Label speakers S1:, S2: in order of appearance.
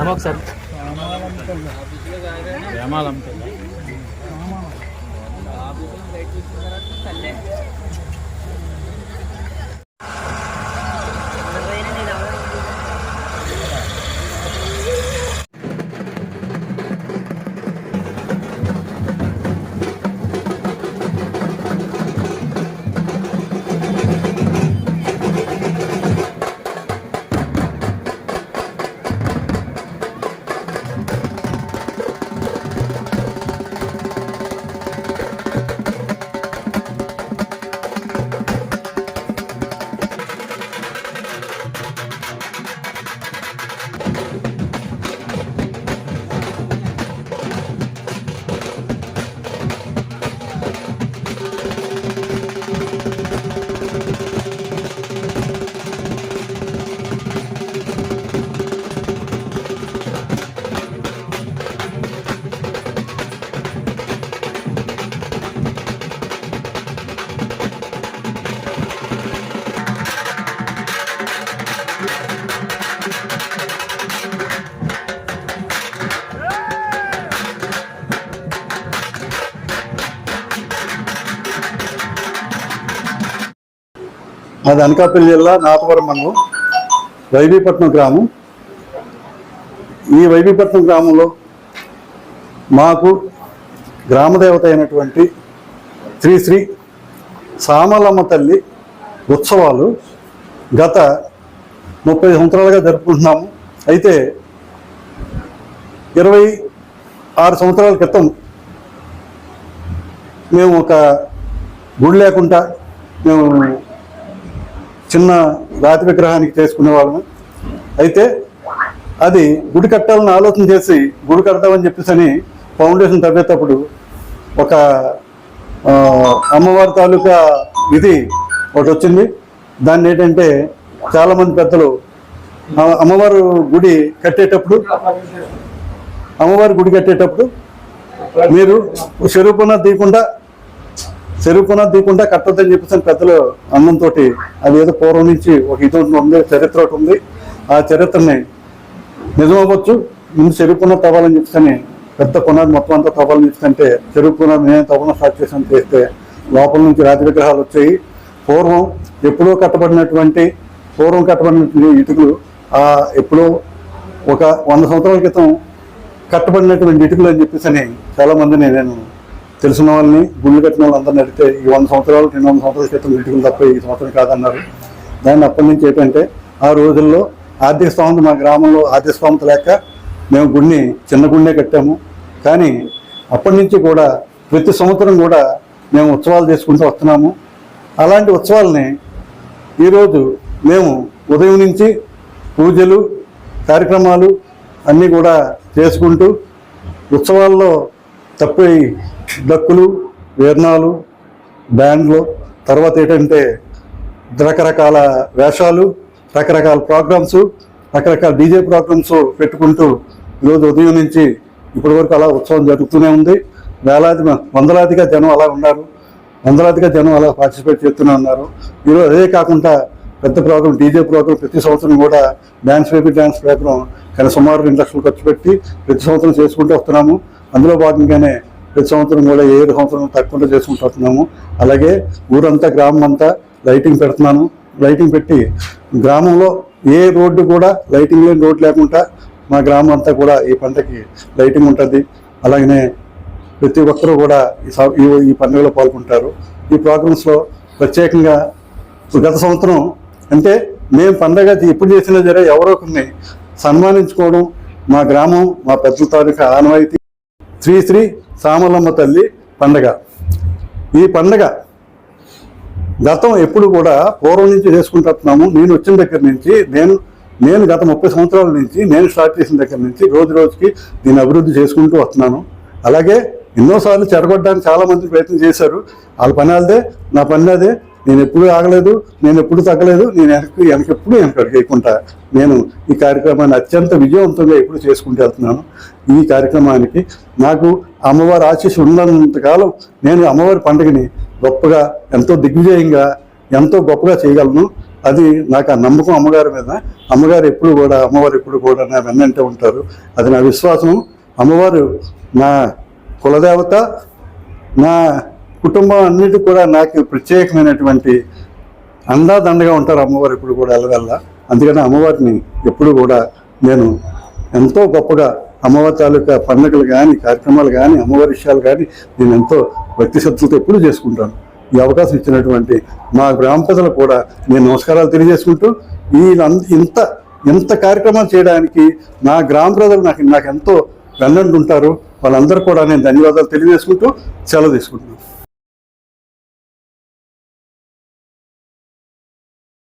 S1: ఒకసారి
S2: అది అనకాపల్లి జిల్లా నాతవరం మండలం వైబీపట్నం గ్రామం. ఈ వైబీపట్నం గ్రామంలో మాకు గ్రామదేవత అయినటువంటి శ్రీ శ్రీ సామలమ్మ తల్లి ఉత్సవాలు గత 30 సంవత్సరాలుగా జరుపుకుంటున్నాము. అయితే 26 సంవత్సరాల క్రితం మేము ఒక గుడి లేకుండా మేము చిన్న రాతి విగ్రహానికి చేసుకునే వాళ్ళము. అయితే అది గుడి కట్టాలని ఆలోచన చేసి గుడి కడతామని చెప్పేసి ఫౌండేషన్ తవ్వేటప్పుడు ఒక అమ్మవారి తాలూకా విధి ఒకటి వచ్చింది. దాన్ని ఏంటంటే చాలామంది పెద్దలు అమ్మవారి గుడి కట్టేటప్పుడు మీరు చెరువు పునాది తీయకుండా కట్టొద్దని చెప్పేసి పెద్దలు అన్నంతో అది ఏదో పూర్వం నుంచి ఒక ఇది ఉంది, చరిత్ర ఒకటి ఉంది. ఆ చరిత్రని నిజమవ్వచ్చు. ముందు చెరువు పునాది తవ్వాలని చెప్పేసి పెద్ద పునాది మొత్తం అంతా తవ్వాలని చెప్పేసి చెరువు పునాది నేను తవ్వడం స్టార్ట్ చేసాను. చేస్తే లోపల నుంచి రాతి విగ్రహాలు వచ్చాయి. పూర్వం కట్టబడినటువంటి ఇటుకలు ఎప్పుడో ఒక 100 సంవత్సరాల క్రితం కట్టబడినటువంటి ఇటుకలు అని చెప్పేసి చాలా మందిని నేను తెలిసిన వాళ్ళని గుళ్ళు కట్టిన వాళ్ళందరినీ అడిగితే ఈ 100 సంవత్సరాలు 200 సంవత్సరాల క్రితం ఇటుకలు తప్ప ఈ సంవత్సరం కాదన్నారు. దాన్ని అప్పటి నుంచి ఏంటంటే ఆ రోజుల్లో ఆర్థిక స్థోమత మా గ్రామంలో ఆర్థిక స్థోమత లేక మేము గుడిని చిన్న గుడినే కట్టాము. కానీ అప్పటి నుంచి కూడా ప్రతి సంవత్సరం కూడా మేము ఉత్సవాలు చేసుకుంటూ వస్తున్నాము. అలాంటి ఉత్సవాలని ఈరోజు మేము ఉదయం నుంచి పూజలు కార్యక్రమాలు అన్నీ కూడా చేసుకుంటూ ఉత్సవాల్లో తప్పి డక్కులు, వీర్నాలు, బ్యాండ్లు, తర్వాత ఏంటంటే రకరకాల వేషాలు, రకరకాల ప్రోగ్రామ్స్, రకరకాల డీజే ప్రోగ్రామ్స్ పెట్టుకుంటూ ఈరోజు ఉదయం నుంచి ఇప్పటి వరకు అలా ఉత్సవం జరుగుతూనే ఉంది. వందలాదిగా జనం అలా ఉన్నారు. వందలాదిగా జనం అలా పార్టిసిపేట్ చేస్తూనే ఉన్నారు. ఈరోజు అదే కాకుండా పెద్ద ప్రోగ్రాం డీజే ప్రోగ్రాం ప్రతి సంవత్సరం కూడా డ్యాన్స్ ప్రోగ్రాం కానీ సుమారు 2 లక్షలు ఖర్చు పెట్టి ప్రతి సంవత్సరం చేసుకుంటూ వస్తున్నాము. అందులో భాగంగానే ప్రతి సంవత్సరం కూడా 7 సంవత్సరం తక్కువ చేసుకుంటూ వస్తున్నాము. అలాగే ఊరంతా గ్రామం అంతా లైటింగ్ పెడుతున్నాను. లైటింగ్ పెట్టి గ్రామంలో ఏ రోడ్డు కూడా లైటింగ్ లేని రోడ్డు లేకుండా మా గ్రామం అంతా కూడా ఈ పంటకి లైటింగ్ ఉంటుంది. అలాగనే ప్రతి ఒక్కరూ కూడా ఈ పండుగలో పాల్గొంటారు. ఈ ప్రోగ్రామ్స్లో ప్రత్యేకంగా గత సంవత్సరం అంటే మేము పండగ ఎప్పుడు చేసినా సరే ఎవరో కొన్ని సన్మానించుకోవడం మా గ్రామం మా పెద్దల తాలూకా ఆనవాయితీ. శ్రీ శ్రీ సామలమ్మ తల్లి పండగ. ఈ పండగ గతం ఎప్పుడు కూడా పూర్వం నుంచి చేసుకుంటున్నాము. నేను వచ్చిన దగ్గర నుంచి నేను గత 30 సంవత్సరాల నుంచి నేను స్టార్ట్ చేసిన దగ్గర నుంచి రోజు రోజుకి దీన్ని అభివృద్ధి చేసుకుంటూ వస్తున్నాను. అలాగే ఎన్నోసార్లు చెడగొట్టడానికి చాలామంది ప్రయత్నం చేశారు. వాళ్ళ పని అదే, నా పని అదే. నేను ఎప్పుడూ ఆగలేదు, నేను ఎప్పుడు తగ్గలేదు. నేను ఎప్పుడు చేయకుండా నేను ఈ కార్యక్రమాన్ని అత్యంత విజయవంతంగా ఎప్పుడు చేసుకుంటూ వెళ్తున్నాను. ఈ కార్యక్రమానికి నాకు అమ్మవారి ఆశీస్సు ఉన్నంతకాలం నేను అమ్మవారి పండుగని గొప్పగా ఎంతో దిగ్విజయంగా ఎంతో గొప్పగా చేయగలను. అది నాకు ఆ నమ్మకం అమ్మగారి మీద. అమ్మవారు ఎప్పుడు కూడా నా వెన్నంటే ఉంటారు. అది నా విశ్వాసం. అమ్మవారు నా కులదేవత, నా కుటుంబం అన్నిటి కూడా నాకు ప్రత్యేకమైనటువంటి అండాదండగా ఉంటారు అమ్మవారు ఎప్పుడు కూడా ఎల్లవెల్ల. అందుకని అమ్మవారిని ఎప్పుడు కూడా నేను ఎంతో గొప్పగా అమ్మవారి తాలూకా పండుగలు కానీ, కార్యక్రమాలు కానీ, అమ్మవారి విషయాలు కానీ నేను ఎంతో భక్తి శ్రద్ధలతో ఎప్పుడు చేసుకుంటాను. ఈ అవకాశం ఇచ్చినటువంటి మా గ్రామ ప్రజలు కూడా నేను నమస్కారాలు తెలియజేసుకుంటూ, ఇంత కార్యక్రమాలు చేయడానికి నా గ్రామ ప్రజలు నాకు ఎంతో వెన్నంటుంటారు. వాళ్ళందరూ కూడా నేను ధన్యవాదాలు తెలియజేసుకుంటూ సెలవు తీసుకుంటున్నాను.